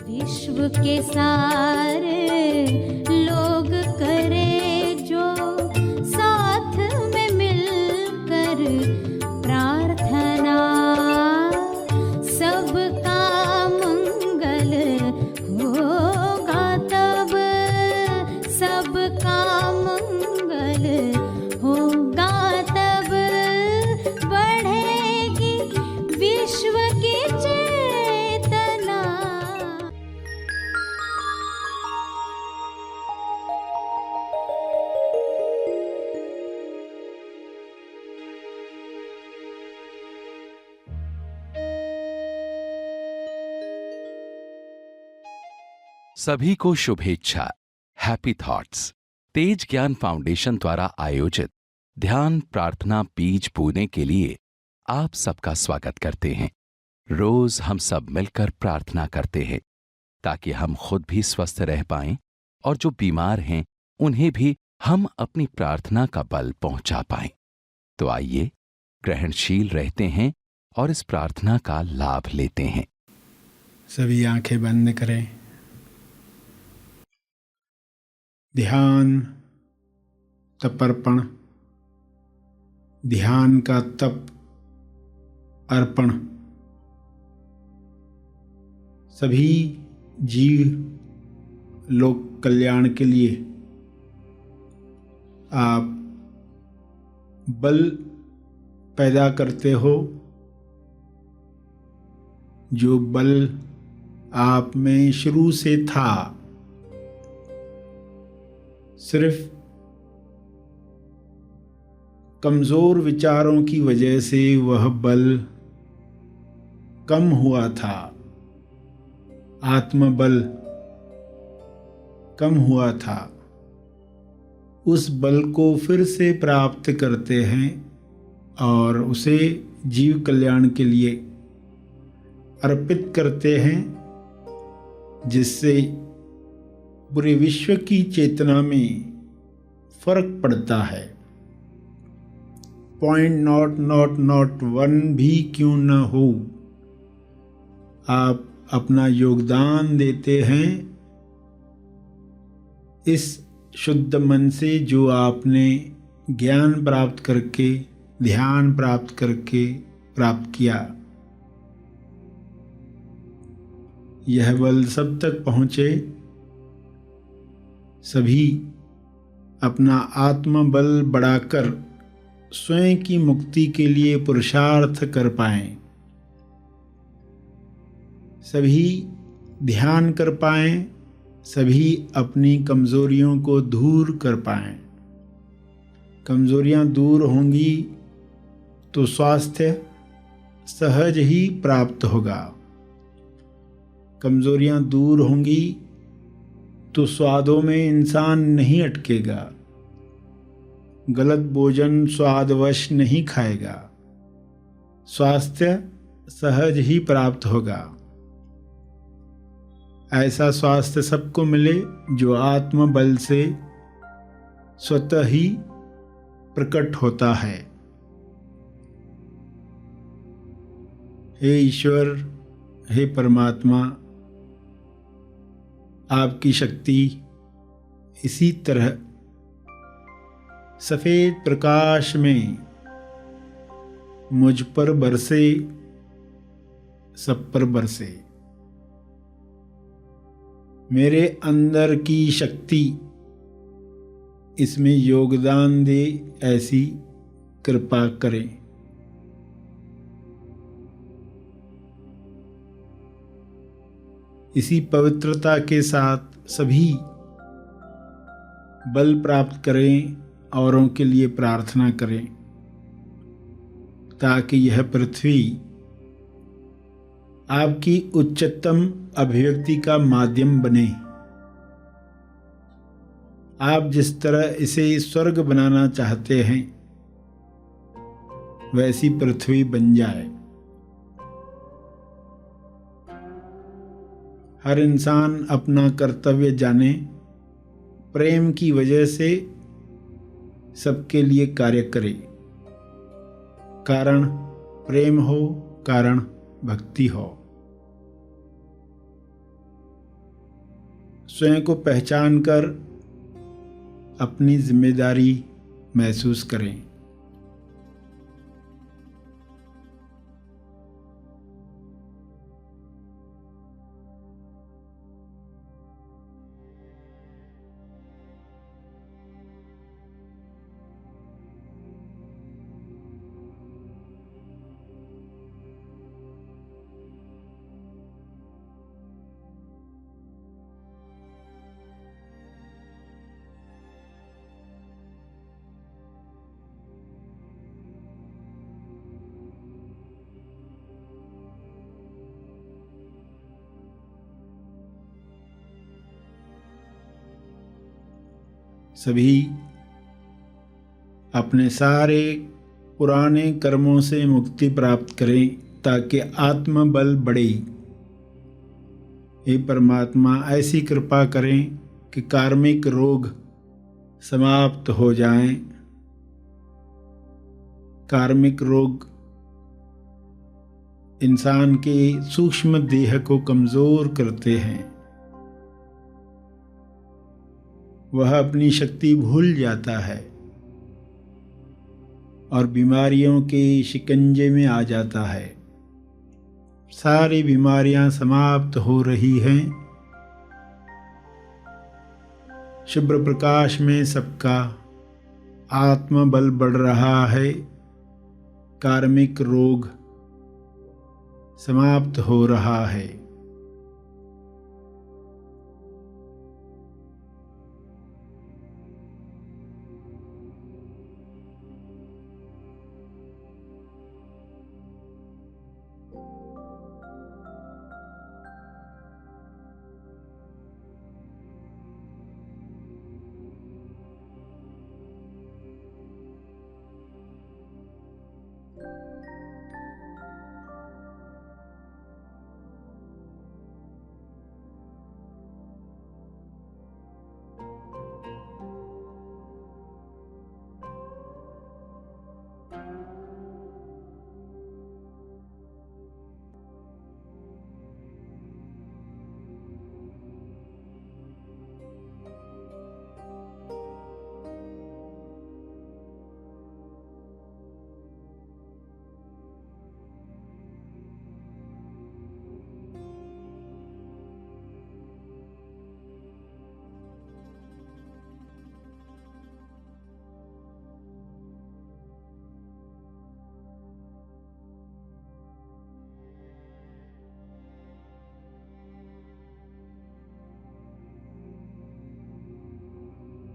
विश्व के सारे लोग करे जो साथ में मिलकर प्रार्थना, सबका मंगल होगा तब, सबका मंगल होगा तब, बढ़ेगी विश्व की चेतना। सभी को शुभेच्छा। हैप्पी थॉट्स तेज ज्ञान फाउंडेशन द्वारा आयोजित ध्यान प्रार्थना बीज बोने के लिए आप सबका स्वागत करते हैं। रोज हम सब मिलकर प्रार्थना करते हैं ताकि हम खुद भी स्वस्थ रह पाएं और जो बीमार हैं उन्हें भी हम अपनी प्रार्थना का बल पहुंचा पाएं। तो आइए ग्रहणशील रहते हैं और इस प्रार्थना का लाभ लेते हैं। सभी आंखें बंद करें। ध्यान तपर्पण, ध्यान का तप अर्पण। सभी जीव लोक कल्याण के लिए आप बल पैदा करते हो, जो बल आप में शुरू से था। सिर्फ कमजोर विचारों की वजह से वह बल कम हुआ था, आत्मबल कम हुआ था। उस बल को फिर से प्राप्त करते हैं और उसे जीव कल्याण के लिए अर्पित करते हैं, जिससे पूरे विश्व की चेतना में फर्क पड़ता है। .00001 भी क्यों न हो, आप अपना योगदान देते हैं इस शुद्ध मन से, जो आपने ज्ञान प्राप्त करके, ध्यान प्राप्त करके प्राप्त किया। यह बल सब तक पहुँचे, सभी अपना आत्मबल बढ़ाकर स्वयं की मुक्ति के लिए पुरुषार्थ कर पाएं, सभी ध्यान कर पाएं, सभी अपनी कमजोरियों को दूर कर पाएं। कमजोरियां दूर होंगी तो स्वास्थ्य सहज ही प्राप्त होगा। कमजोरियां दूर होंगी तो स्वादों में इंसान नहीं अटकेगा, गलत भोजन स्वादवश नहीं खाएगा, स्वास्थ्य सहज ही प्राप्त होगा। ऐसा स्वास्थ्य सबको मिले जो आत्मबल से स्वतः ही प्रकट होता है। हे ईश्वर, हे परमात्मा, आपकी शक्ति इसी तरह सफेद प्रकाश में मुझ पर बरसे, सब पर बरसे। मेरे अंदर की शक्ति इसमें योगदान दे, ऐसी कृपा करें। इसी पवित्रता के साथ सभी बल प्राप्त करें, औरों के लिए प्रार्थना करें, ताकि यह पृथ्वी आपकी उच्चतम अभिव्यक्ति का माध्यम बने। आप जिस तरह इसे स्वर्ग बनाना चाहते हैं, वैसी पृथ्वी बन जाए। हर इंसान अपना कर्तव्य जाने, प्रेम की वजह से सबके लिए कार्य करे। कारण प्रेम हो, कारण भक्ति हो। स्वयं को पहचान कर अपनी जिम्मेदारी महसूस करें। सभी अपने सारे पुराने कर्मों से मुक्ति प्राप्त करें ताकि आत्मबल बढ़े। हे परमात्मा, ऐसी कृपा करें कि कार्मिक रोग समाप्त हो जाएं। कार्मिक रोग इंसान के सूक्ष्म देह को कमजोर करते हैं। वह अपनी शक्ति भूल जाता है और बीमारियों के शिकंजे में आ जाता है। सारी बीमारियां समाप्त हो रही हैं। शुभ्र प्रकाश में सबका आत्मबल बढ़ रहा है। कार्मिक रोग समाप्त हो रहा है।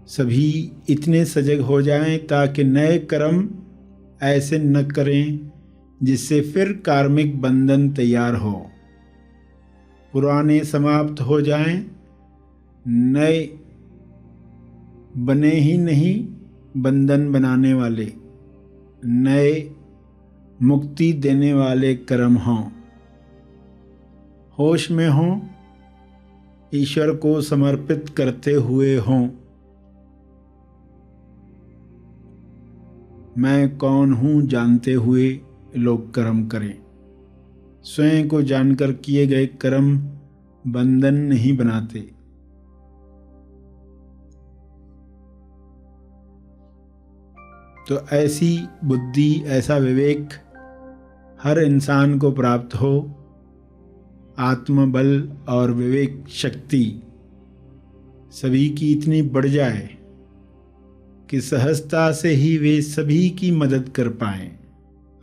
सभी इतने सजग हो जाएं ताकि नए कर्म ऐसे न करें जिससे फिर कार्मिक बंधन तैयार हो। पुराने समाप्त हो जाएं, नए बने ही नहीं बंधन बनाने वाले, नए मुक्ति देने वाले कर्म हों। होश में हों, ईश्वर को समर्पित करते हुए हों। मैं कौन हूँ जानते हुए लोग कर्म करें। स्वयं को जानकर किए गए कर्म बंधन नहीं बनाते। तो ऐसी बुद्धि, ऐसा विवेक हर इंसान को प्राप्त हो। आत्मबल और विवेक शक्ति सभी की इतनी बढ़ जाए कि सहजता से ही वे सभी की मदद कर पाएं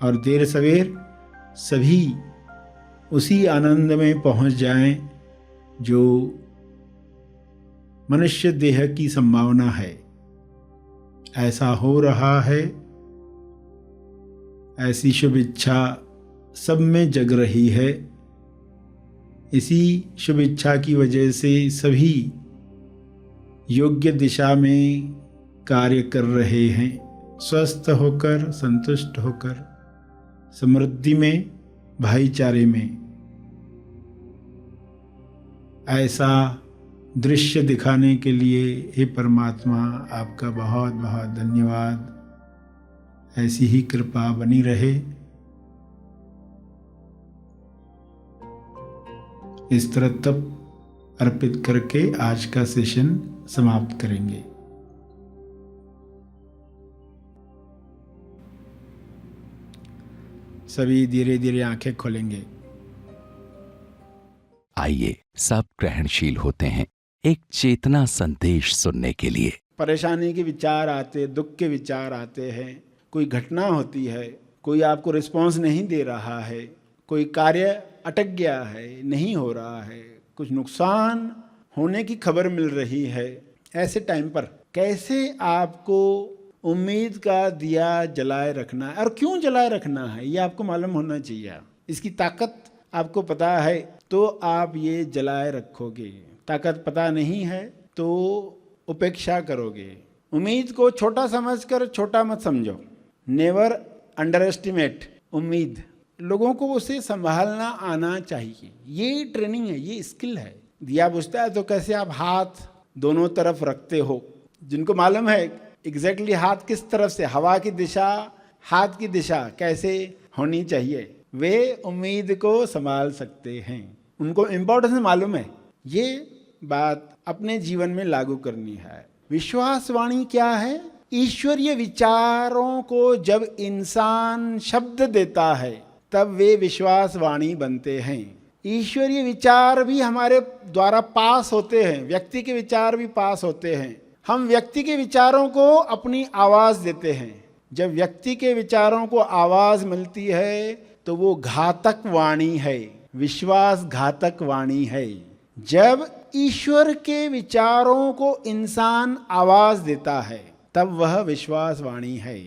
और देर सवेर सभी उसी आनंद में पहुंच जाएं जो मनुष्य देह की संभावना है। ऐसा हो रहा है। ऐसी शुभ इच्छा सब में जग रही है। इसी शुभ इच्छा की वजह से सभी योग्य दिशा में कार्य कर रहे हैं। स्वस्थ होकर, संतुष्ट होकर, समृद्धि में, भाईचारे में। ऐसा दृश्य दिखाने के लिए हे परमात्मा आपका बहुत बहुत धन्यवाद। ऐसी ही कृपा बनी रहे। इस तरह तब अर्पित करके आज का सेशन समाप्त करेंगे। सभी धीरे धीरे आंखें खोलेंगे। आइए सब ग्रहणशील होते हैं एक चेतना संदेश सुनने के लिए। परेशानी के विचार आते, दुख के विचार आते हैं, कोई घटना होती है, कोई आपको रिस्पॉन्स नहीं दे रहा है, कोई कार्य अटक गया है, नहीं हो रहा है, कुछ नुकसान होने की खबर मिल रही है। ऐसे टाइम पर कैसे आपको उम्मीद का दिया जलाए रखना है, और क्यों जलाए रखना है ये आपको मालूम होना चाहिए। इसकी ताकत आपको पता है तो आप ये जलाए रखोगे। ताकत पता नहीं है तो उपेक्षा करोगे। उम्मीद को छोटा समझकर छोटा मत समझो। नेवर अंडर एस्टिमेट उम्मीद। लोगों को उसे संभालना आना चाहिए। ये ट्रेनिंग है, ये स्किल है। दिया बुझता है तो कैसे आप हाथ दोनों तरफ रखते हो। जिनको मालूम है एग्जैक्टली हाथ किस तरफ से, हवा की दिशा, हाथ की दिशा कैसे होनी चाहिए, वे उम्मीद को संभाल सकते हैं। उनको इम्पोर्टेंस मालूम है। ये बात अपने जीवन में लागू करनी है। विश्वासवाणी क्या है? ईश्वरीय विचारों को जब इंसान शब्द देता है तब वे विश्वासवाणी बनते हैं। ईश्वरीय विचार भी हमारे द्वारा पास होते हैं, व्यक्ति के विचार भी पास होते हैं। हम व्यक्ति के विचारों को अपनी आवाज देते हैं। जब व्यक्ति के विचारों को आवाज मिलती है तो वो घातक वाणी है, विश्वासघातक वाणी है। जब ईश्वर के विचारों को इंसान आवाज देता है तब वह विश्वासवाणी है।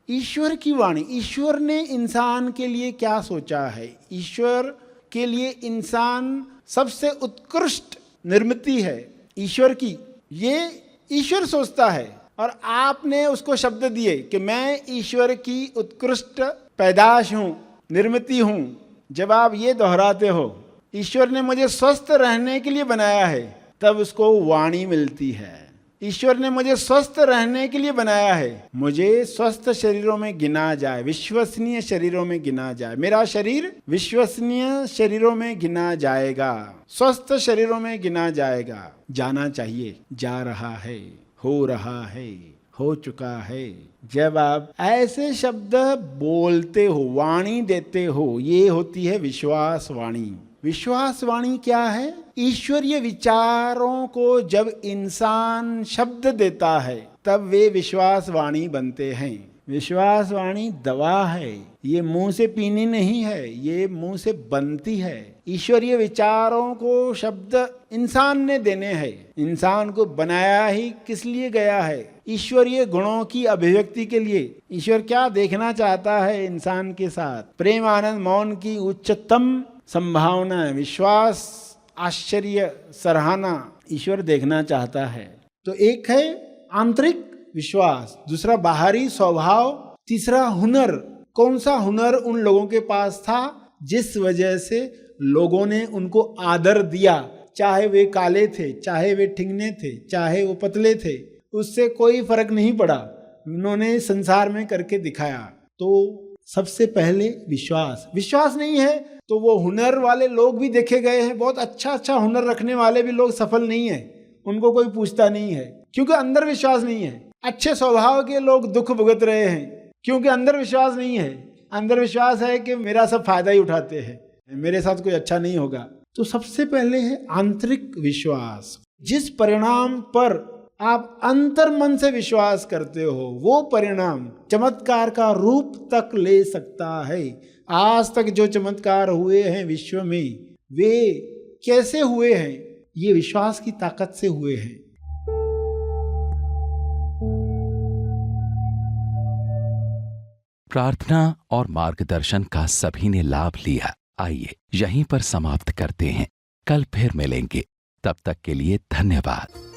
ईश्वर की वाणी, ईश्वर ने इंसान के लिए क्या सोचा है, ईश्वर के लिए इंसान सबसे उत्कृष्ट निर्मिति है ईश्वर की, ये ईश्वर सोचता है। और आपने उसको शब्द दिए कि मैं ईश्वर की उत्कृष्ट पैदाश हूं, निर्मिति हूं। जब आप ये दोहराते हो ईश्वर ने मुझे स्वस्थ रहने के लिए बनाया है, तब उसको वाणी मिलती है। ईश्वर ने मुझे स्वस्थ रहने के लिए बनाया है, मुझे स्वस्थ शरीरों में गिना जाए, विश्वसनीय शरीरों में गिना जाए। मेरा शरीर विश्वसनीय शरीरों में गिना जाएगा, स्वस्थ शरीरों में गिना जाएगा। जाना चाहिए, जा रहा है, हो रहा है, हो चुका है। जब आप ऐसे शब्द बोलते हो, वाणी देते हो, ये होती है विश्वासवाणी। विश्वासवाणी क्या है? ईश्वरीय विचारों को जब इंसान शब्द देता है तब वे विश्वासवाणी बनते हैं। विश्वासवाणी दवा है, ये मुंह से पीनी नहीं है, ये मुंह से बनती है। ईश्वरीय विचारों को शब्द इंसान ने देने हैं। इंसान को बनाया ही किस लिए गया है? ईश्वरीय गुणों की अभिव्यक्ति के लिए। ईश्वर क्या देखना चाहता है इंसान के साथ? प्रेम, आनंद, मौन की उच्चतम संभावना, विश्वास, आश्चर्य, सराहना ईश्वर देखना चाहता है। तो एक है आंतरिक विश्वास, दूसरा बाहरी स्वभाव, तीसरा हुनर। कौन सा हुनर उन लोगों के पास था जिस वजह से लोगों ने उनको आदर दिया? चाहे वे काले थे, चाहे वे ठिंगने थे, चाहे वो पतले थे, उससे कोई फर्क नहीं पड़ा। उन्होंने संसार में करके दिखाया। तो सबसे पहले विश्वास नहीं है तो वो हुनर वाले लोग भी देखे गए हैं। बहुत अच्छा हुनर रखने वाले भी लोग सफल नहीं है, उनको कोई पूछता नहीं है क्योंकि अंदर विश्वास नहीं है। अच्छे स्वभाव के लोग दुख भुगत रहे हैं क्योंकि अंदर विश्वास नहीं है। अंदर विश्वास है कि मेरा सब फायदा ही उठाते हैं, मेरे साथ कोई अच्छा नहीं होगा। तो सबसे पहले है आंतरिक विश्वास। जिस परिणाम पर आप अंतर मन से विश्वास करते हो वो परिणाम चमत्कार का रूप तक ले सकता है। आज तक जो चमत्कार हुए हैं विश्व में, वे कैसे हुए हैं? ये विश्वास की ताकत से हुए हैं। प्रार्थना और मार्गदर्शन का सभी ने लाभ लिया। आइए यहीं पर समाप्त करते हैं, कल फिर मिलेंगे। तब तक के लिए धन्यवाद।